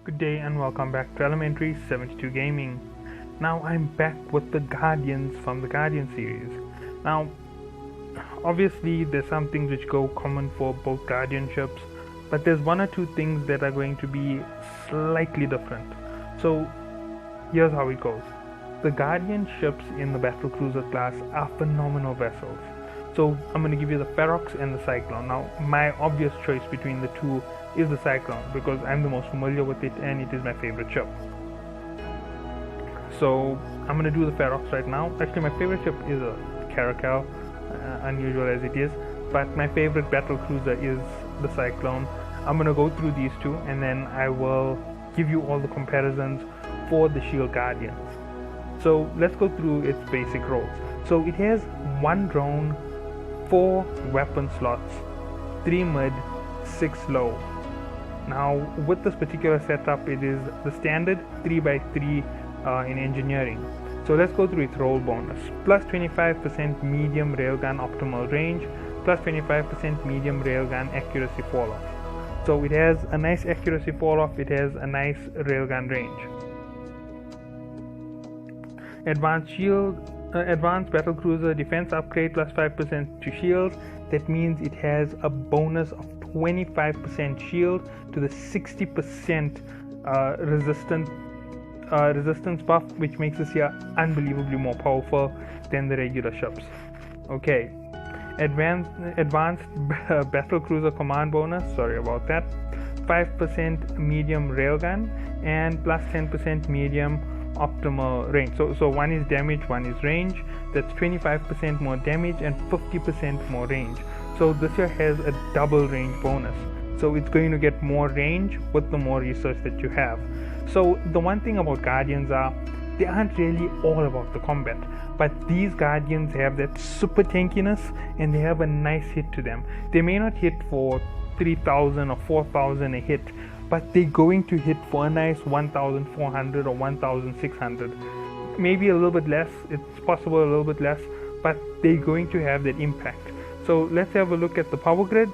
Good day and welcome back to Elementary 72 Gaming. Now I'm back with the Guardians from the Guardian series. Now, obviously there's some things which go common for both Guardian ships, but there's one or two things that are going to be slightly different. So here's how it goes. The Guardian ships in the Battlecruiser class are phenomenal vessels. So I'm going to give you the Ferox and the Cyclone. Now my obvious choice between the two is the Cyclone because I'm the most familiar with it and it is my favorite ship. So I'm going to do the Ferox right now. Actually my favorite ship is a Caracal, unusual as it is, but my favorite battlecruiser is the Cyclone. I'm going to go through these two and then I will give you all the comparisons for the Shield Guardians. So let's go through its basic roles. So it has one drone, 4 weapon slots, 3 mid, 6 low. Now with this particular setup it is the standard 3x3 in engineering. So let's go through its role bonus. Plus 25% medium railgun optimal range, plus 25% medium railgun accuracy fall off. So it has a nice accuracy fall off, it has a nice railgun range. Advanced battlecruiser defense upgrade plus 5% to shields. That means it has a bonus of 25% shield to the 60% resistance buff, which makes this here unbelievably more powerful than the regular ships. Okay, advanced battlecruiser command bonus, sorry about that, 5% medium railgun and plus 10% medium optimal range. So one is damage, one is range. That's 25% more damage and 50% more range. So this here has a double range bonus. So it's going to get more range with the more research that you have. So the one thing about Guardians are they aren't really all about the combat, but these Guardians have that super tankiness and they have a nice hit to them. They may not hit for 3,000 or 4,000 a hit, but they're going to hit for a nice 1,400 or 1,600. Maybe a little bit less, it's possible a little bit less, but they're going to have that impact. So let's have a look at the power grid.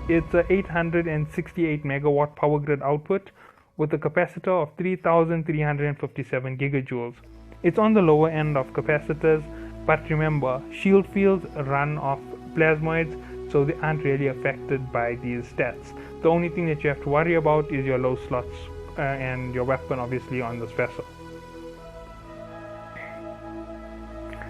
It's a 868 megawatt power grid output with a capacitor of 3,357 gigajoules. It's on the lower end of capacitors, but remember, shield fields run off plasmoids, so they aren't really affected by these stats. The only thing that you have to worry about is your low slots and your weapon obviously on this vessel.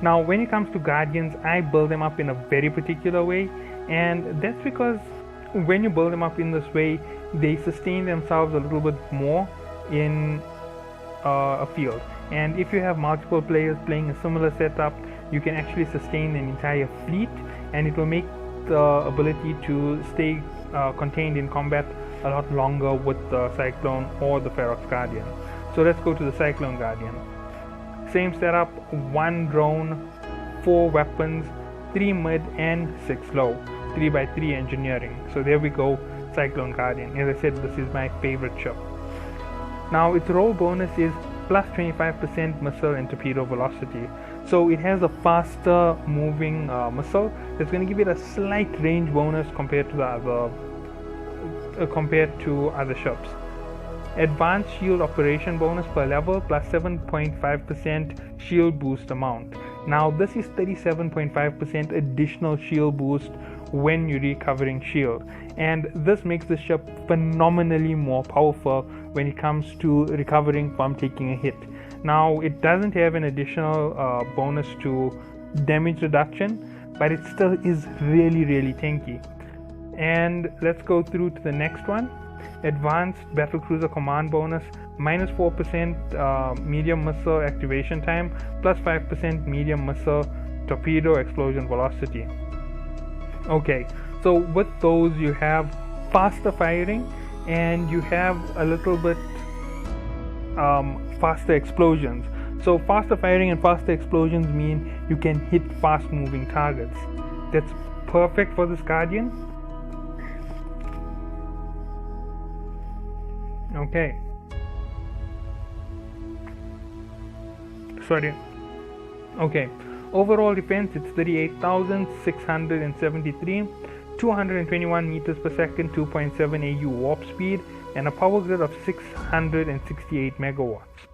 Now when it comes to Guardians, I build them up in a very particular way, and that's because when you build them up in this way, they sustain themselves a little bit more in a field. And if you have multiple players playing a similar setup, you can actually sustain an entire fleet, and it will make the ability to stay contained in combat a lot longer with the Cyclone or the Ferox Guardian. So let's go to the Cyclone Guardian. Same setup, 1 drone, 4 weapons, 3 mid and 6 low, 3x3 engineering. So there we go, Cyclone Guardian. As I said, this is my favorite ship. Now its role bonus is plus 25% missile and torpedo velocity. So it has a faster moving missile that's going to give it a slight range bonus compared to the other ships. Advanced shield operation bonus per level plus 7.5% shield boost amount. Now this is 37.5% additional shield boost when you're recovering shield, and this makes the ship phenomenally more powerful when it comes to recovering from taking a hit. Now it doesn't have an additional bonus to damage reduction, but it still is really tanky. And let's go through to the next one. Advanced battlecruiser command bonus, minus 4% medium missile activation time, plus 5% medium missile torpedo explosion velocity. Okay, so with those you have faster firing and you have a little bit faster explosions. So faster firing and faster explosions mean you can hit fast moving targets. That's perfect for this Guardian. Okay. Sorry. Okay. Overall defense, it's 38,673, 221 meters per second, 2.7 AU warp speed, and a power grid of 668 megawatts.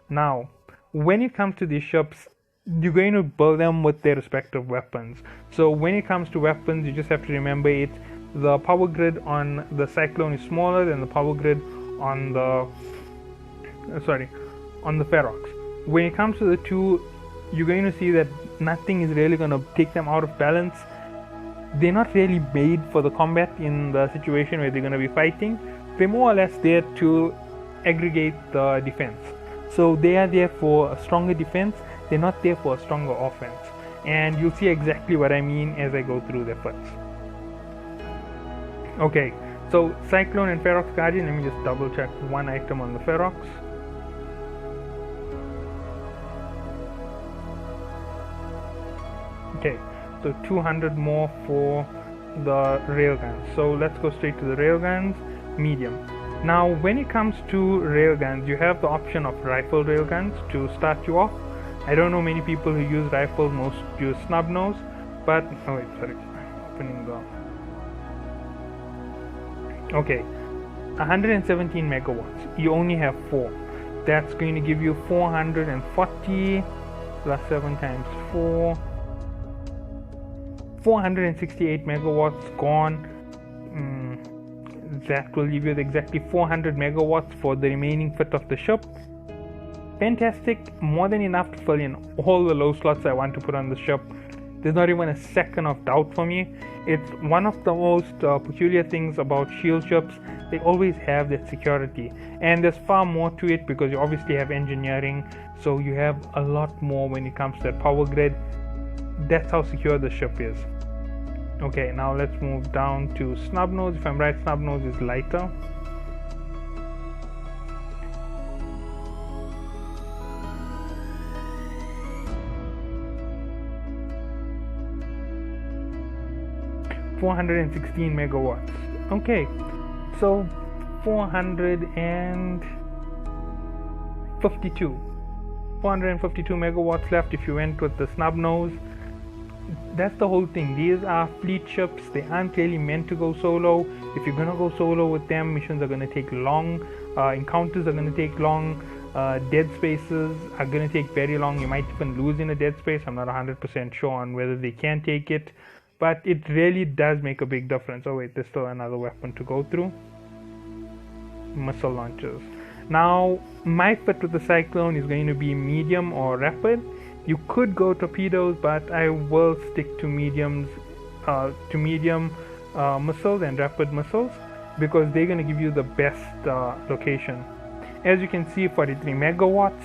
Now, when it comes to these ships, you're going to build them with their respective weapons. So when it comes to weapons, you just have to remember the power grid on the Cyclone is smaller than the power grid on the Ferox. When it comes to the two, you're going to see that nothing is really going to take them out of balance. They're not really made for the combat in the situation where they're going to be fighting. They're more or less there to aggregate the defense. So they are there for a stronger defense. They're not there for a stronger offense. And you'll see exactly what I mean as I go through the efforts. Okay, so Cyclone and Ferox Guardian. Let me just double check one item on the Ferox. Okay, so 200 more for the railguns. So let's go straight to the railguns, medium. Now when it comes to railguns, you have the option of rifle railguns to start you off. I don't know many people who use rifles, most use snub nose, but opening the... Okay, 117 megawatts, you only have 4. That's going to give you 440 plus 7 times 4, 468 megawatts gone. That will give you exactly 400 megawatts for the remaining fit of the ship. Fantastic, more than enough to fill in all the low slots I want to put on the ship. There's not even a second of doubt for me. It's one of the most peculiar things about shield ships. They always have that security, and there's far more to it because you obviously have engineering, so you have a lot more when it comes to that power grid. That's how secure the ship is. Okay, now let's move down to snub nose. If I'm right, snub nose is lighter. $416 megawatts. Okay, so 452 megawatts left if you went with the snub nose. That's the whole thing. These are fleet ships. They aren't really meant to go solo. If you're gonna go solo with them, missions are gonna take long, encounters are gonna take long, dead spaces are gonna take very long. You might even lose in a dead space. I'm not 100% sure on whether they can take it, but it really does make a big difference. Oh wait, there's still another weapon to go through. Missile launchers. Now my fit with the Cyclone is going to be medium or rapid. You could go torpedoes, but I will stick to medium missiles and rapid missiles because they're going to give you the best location. As you can see, 43 megawatts,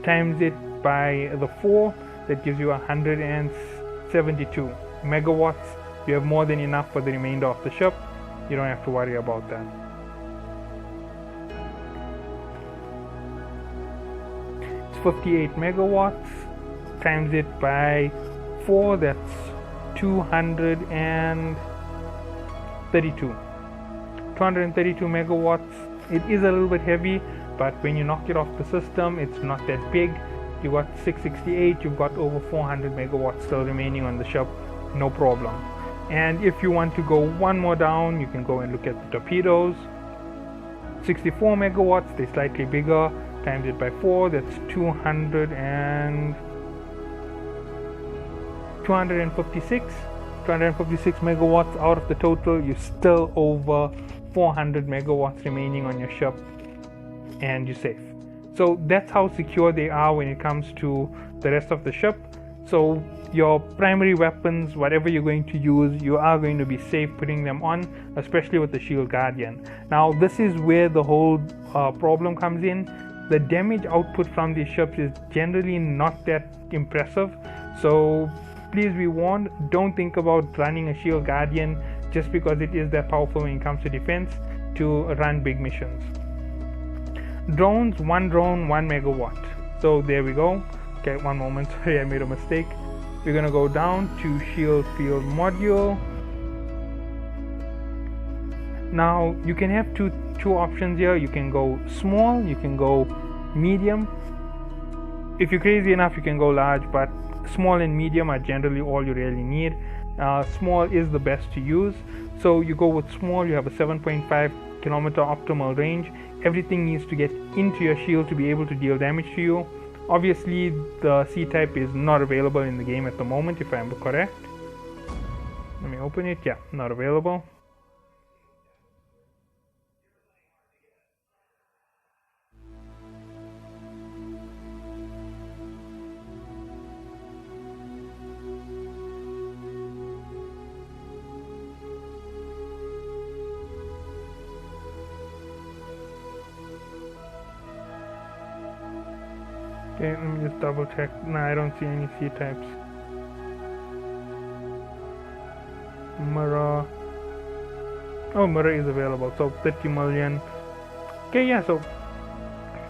times it by the 4, that gives you 172 megawatts. You have more than enough for the remainder of the ship. You don't have to worry about that. It's 58 megawatts, times it by 4, that's 232 megawatts. It is a little bit heavy, but when you knock it off the system, it's not that big. You got 668, you've got over 400 megawatts still remaining on the ship, no problem. And if you want to go one more down, you can go and look at the torpedoes. 64 megawatts, they're slightly bigger, times it by 4, that's 256 megawatts out of the total. You're still over 400 megawatts remaining on your ship, and you're safe. So that's how secure they are when it comes to the rest of the ship. So your primary weapons, whatever you're going to use, you are going to be safe putting them on, especially with the Shield Guardian. Now this is where the whole problem comes in. The damage output from these ships is generally not that impressive, so please be warned, don't think about running a Shield Guardian just because it is that powerful when it comes to defense to run big missions. Drones, one drone, 1 megawatt. So there we go. Okay, one moment, sorry, I made a mistake. We're gonna go down to Shield Field Module. Now you can have two options here. You can go small, you can go medium. If you're crazy enough, you can go large, but small and medium are generally all you really need. Small is the best to use, so you go with small. You have a 7.5 kilometer optimal range. Everything needs to get into your shield to be able to deal damage to you. Obviously the C-type is not available in the game at the moment, if I'm correct. Let me open it. Yeah, not available. Okay, let me just double check. No, I don't see any C-types. Mirror. Oh, mirror is available. So 30 million. Okay, yeah, so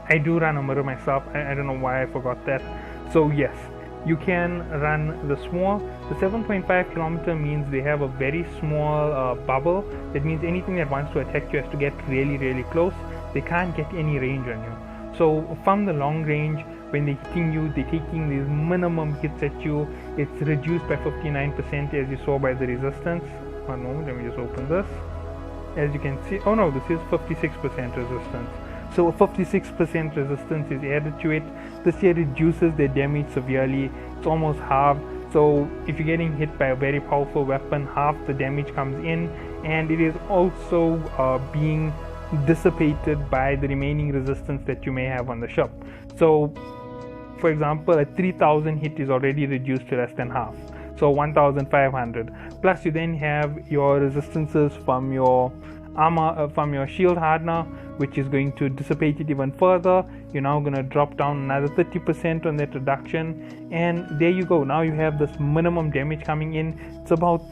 I do run a mirror myself. I don't know why I forgot that. So yes, you can run the small. The 7.5 kilometer means they have a very small bubble. That means anything that wants to attack you has to get really close. They can't get any range on you. So from the long range, when they're hitting you, they're taking these minimum hits at you. It's reduced by 59%, as you saw by the resistance. One moment, let me just open this. As you can see, oh no, this is 56% resistance. So a 56% resistance is added to it. This here reduces their damage severely. It's almost halved. So if you're getting hit by a very powerful weapon, half the damage comes in, and it is also being dissipated by the remaining resistance that you may have on the ship. So for example, a 3000 hit is already reduced to less than half, so 1500. Plus you then have your resistances from your armor, from your shield hardener, which is going to dissipate it even further. You're now going to drop down another 30% on that reduction, and there you go. Now you have this minimum damage coming in. It's about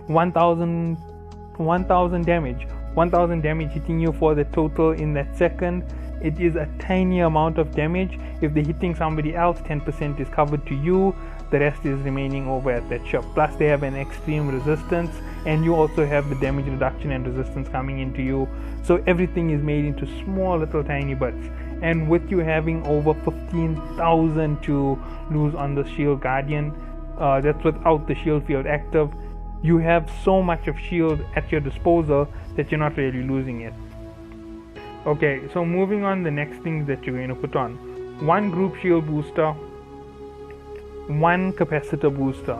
1000 damage. 1000 damage hitting you for the total in that second. It is a tiny amount of damage. If they're hitting somebody else, 10% is covered to you, the rest is remaining over at that shop. Plus they have an extreme resistance, and you also have the damage reduction and resistance coming into you. So everything is made into small little tiny bits, and with you having over 15,000 to lose on the shield guardian, that's without the shield field active, you have so much of shield at your disposal that you're not really losing it. Okay, so moving on, the next things that you're going to put on: one group shield booster, one capacitor booster,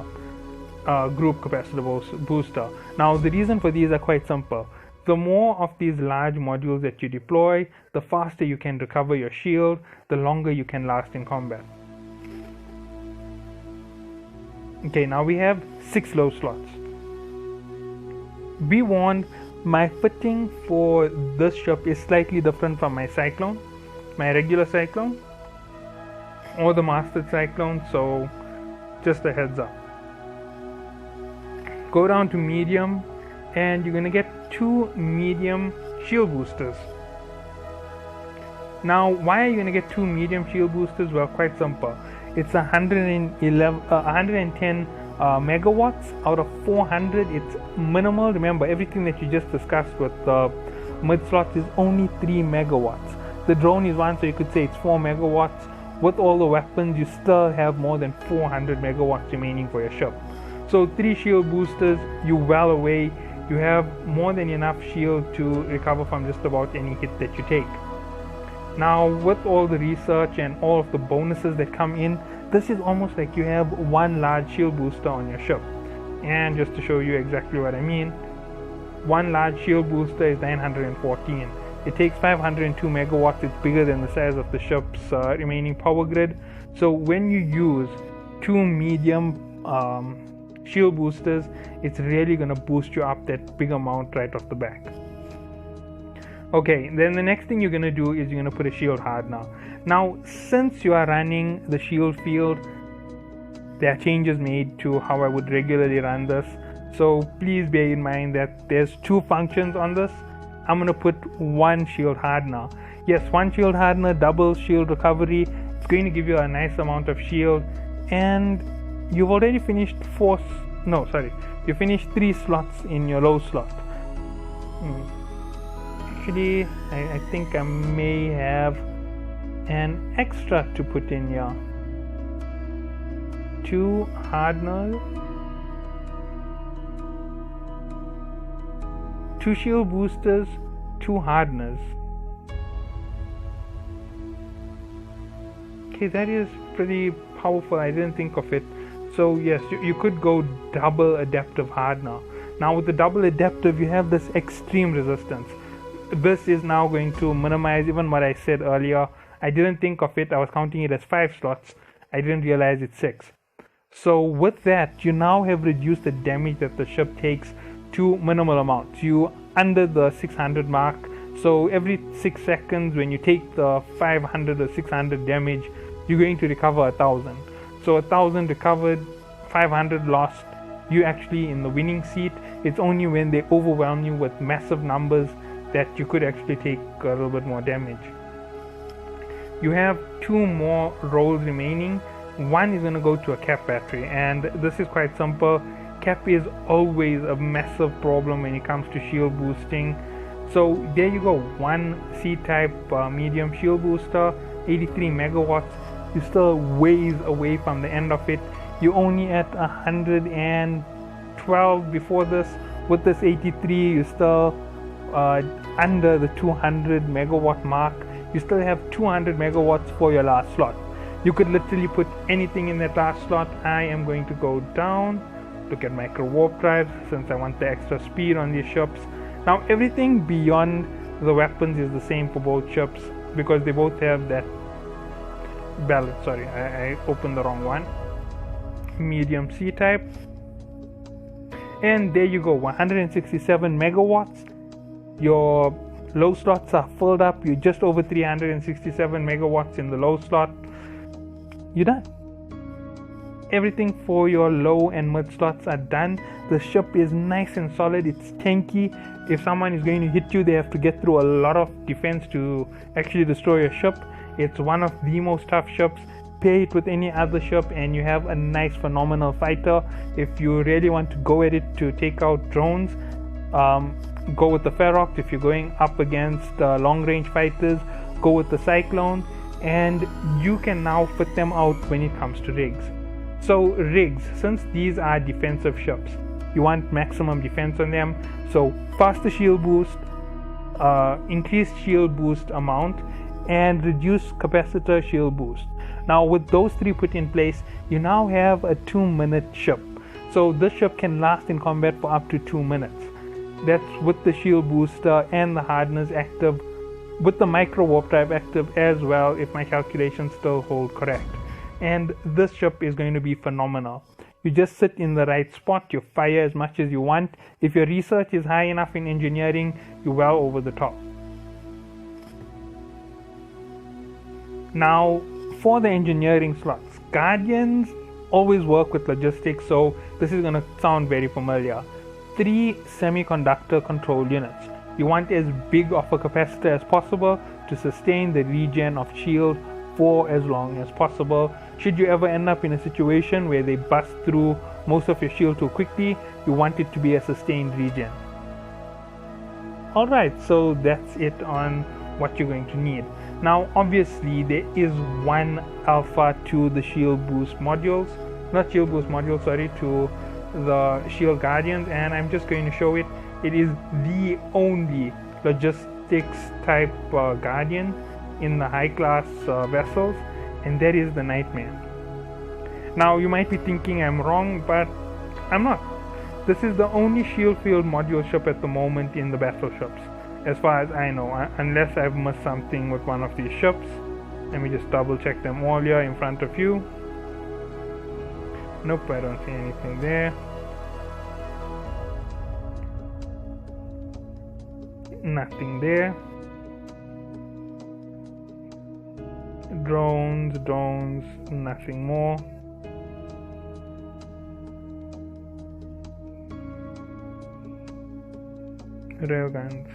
group capacitor booster. Now the reason for these are quite simple. The more of these large modules that you deploy, the faster you can recover your shield, the longer you can last in combat. Okay, now we have 6 low slots. Be warned, my fitting for this ship is slightly different from my Cyclone, my regular Cyclone, or the Mastered Cyclone, so just a heads up. Go down to medium, and you're going to get 2 medium shield boosters. Now, why are you going to get 2 medium shield boosters? Well, quite simple. It's 110 megawatts out of 400. It's minimal. Remember, everything that you just discussed with the mid slots is only 3 megawatts. The drone is 1, so you could say it's 4 megawatts. With all the weapons, you still have more than 400 megawatts remaining for your ship. So 3 shield boosters, you're well away. You have more than enough shield to recover from just about any hit that you take. Now, with all the research and all of the bonuses that come in, this is almost like you have one large shield booster on your ship. And just to show you exactly what I mean, one large shield booster is 914. It takes 502 megawatts. It's bigger than the size of the ship's remaining power grid. So when you use 2 medium shield boosters, it's really going to boost you up that big amount right off the back. Okay, then the next thing you're going to do is you're going to put a shield hardener. Now, since you are running the shield field, there are changes made to how I would regularly run this. So please bear in mind that there's 2 functions on this. I'm going to put 1 shield hardener. Yes, 1 shield hardener, double shield recovery. It's going to give you a nice amount of shield, and you've already finished you finished 3 slots in your low slot. Actually, I think I may have an extra to put in here. 2 hardeners. 2 shield boosters, 2 hardeners. Okay, that is pretty powerful. I didn't think of it. So yes, you could go double adaptive hardener. Now with the double adaptive, you have this extreme resistance. This is now going to minimize even what I said earlier. I didn't think of it. I was counting it as 5 slots. I didn't realize it's 6. So with that, you now have reduced the damage that the ship takes to minimal amounts. You under the 600 mark. So every 6 seconds when you take the 500 or 600 damage, you're going to recover 1,000. So 1,000 recovered, 500 lost, you actually in the winning seat. It's only when they overwhelm you with massive numbers that you could actually take a little bit more damage. You have 2 more rolls remaining. One is going to go to a cap battery, and this is quite simple. Cap is always a massive problem when it comes to shield boosting. So there you go, 1 C-type medium shield booster, 83 megawatts. You're still ways away from the end of it. You're only at 112 before this. With this 83, you're still under the 200 megawatt mark. You still have 200 megawatts for your last slot. You could literally put anything in that last slot. I am going to go down, look at micro warp drives since I want the extra speed on these ships. Now everything beyond the weapons is the same for both ships because they both have that ballot. Sorry, I opened the wrong one. Medium C type. And there you go, 167 megawatts. Your low slots are filled up. You're just over 367 megawatts in the low slot. You're done. Everything for your low and mid slots are done. The ship is nice and solid. It's tanky. If someone is going to hit you, they have to get through a lot of defense to actually destroy your ship. It's one of the most tough ships. Pair it with any other ship and you have a nice phenomenal fighter. If you really want to go at it to take out drones, go with the Ferox. If you're going up against long range fighters, go with the Cyclone. And you can now fit them out when it comes to rigs. So rigs, since these are defensive ships, you want maximum defense on them. So faster shield boost, increased shield boost amount, and reduced capacitor shield boost. Now with those 3 put in place, you now have a 2-minute ship. So this ship can last in combat for up to 2 minutes. That's with the shield booster and the hardeners active, with the micro warp drive active as well, if my calculations still hold correct. And this ship is going to be phenomenal. You just sit in the right spot, you fire as much as you want. If your research is high enough in engineering, you're well over the top. Now for the engineering slots, Guardians always work with logistics, so this is going to sound very familiar. 3 semiconductor control units. You want as big of a capacitor as possible to sustain the regen of shield for as long as possible. Should you ever end up in a situation where they bust through most of your shield too quickly, you want it to be a sustained regen. Alright, so that's it on what you're going to need. Now obviously there is one alpha to the shield boost modules, not shield boost module, sorry, to the shield Guardians, and I'm just going to show it. It is the only logistics type Guardian in the high class vessels, and that is the Nightmare. Now you might be thinking I'm wrong, but I'm not. This is the only shield field module ship at the moment in the battleships, as far as I know, unless I've missed something with one of these ships. Let me just double check them all here in front of you. Nope, I don't see anything there. Nothing there. Drones, nothing more. Railguns.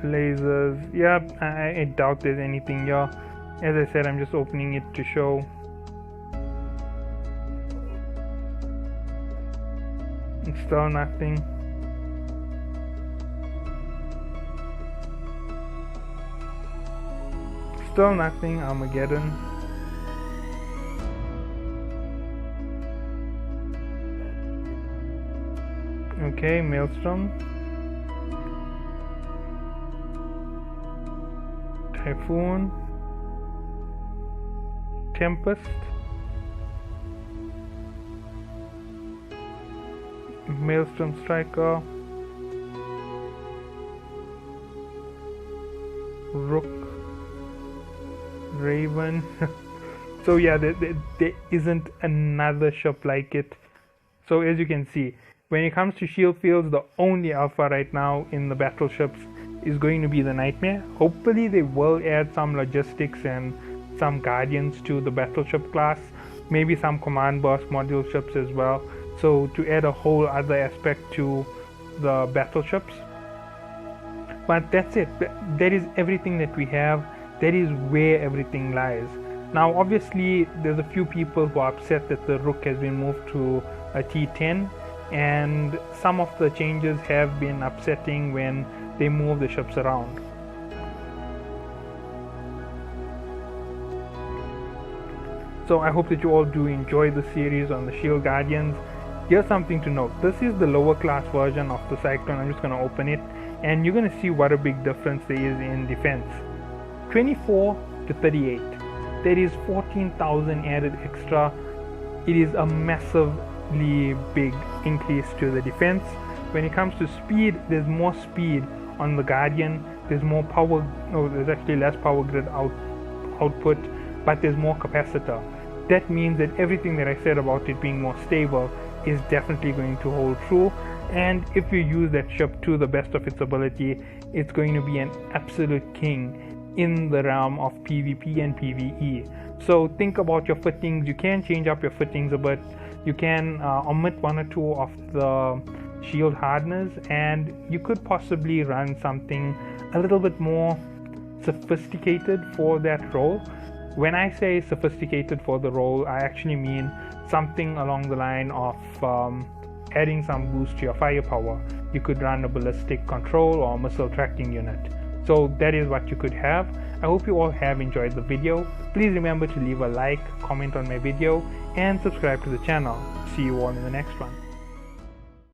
Lasers. Yep, I doubt there's anything here. As I said, I'm just opening it to show. Still nothing. Still nothing. Armageddon. Okay, Maelstrom, Typhoon, Tempest, Maelstrom Striker, Rook, Raven. So yeah, there isn't another ship like it. So as you can see, when it comes to shield fields, the only alpha right now in the battleships is going to be the Nightmare. Hopefully they will add some logistics and some Guardians to the battleship class, maybe some command burst module ships as well, so to add a whole other aspect to the battleships. But that's it. That is everything that we have. That is where everything lies. Now obviously there's a few people who are upset that the Rook has been moved to a T10, and some of the changes have been upsetting when they move the ships around. So I hope that you all do enjoy the series on the Shield Guardians. Here's something to note. This is the lower class version of the Cyclone. I'm just going to open it and you're going to see what a big difference there is in defense. 24 to 38. There is 14,000 added extra. It is a massively big increase to the defense. When it comes to speed, there's more speed on the Guardian. There's more power, there's actually less power grid output, but there's more capacitor. That means that everything that I said about it being more stable is definitely going to hold true, and if you use that ship to the best of its ability, it's going to be an absolute king in the realm of PvP and PvE. So think about your fittings. You can change up your fittings a bit. You can omit one or two of the shield hardeners, and you could possibly run something a little bit more sophisticated for that role. When I say sophisticated for the role, I actually mean something along the line of adding some boost to your firepower. You could run a ballistic control or missile tracking unit. So that is what you could have. I hope you all have enjoyed the video. Please remember to leave a like, comment on my video, and subscribe to the channel. See you all in the next one.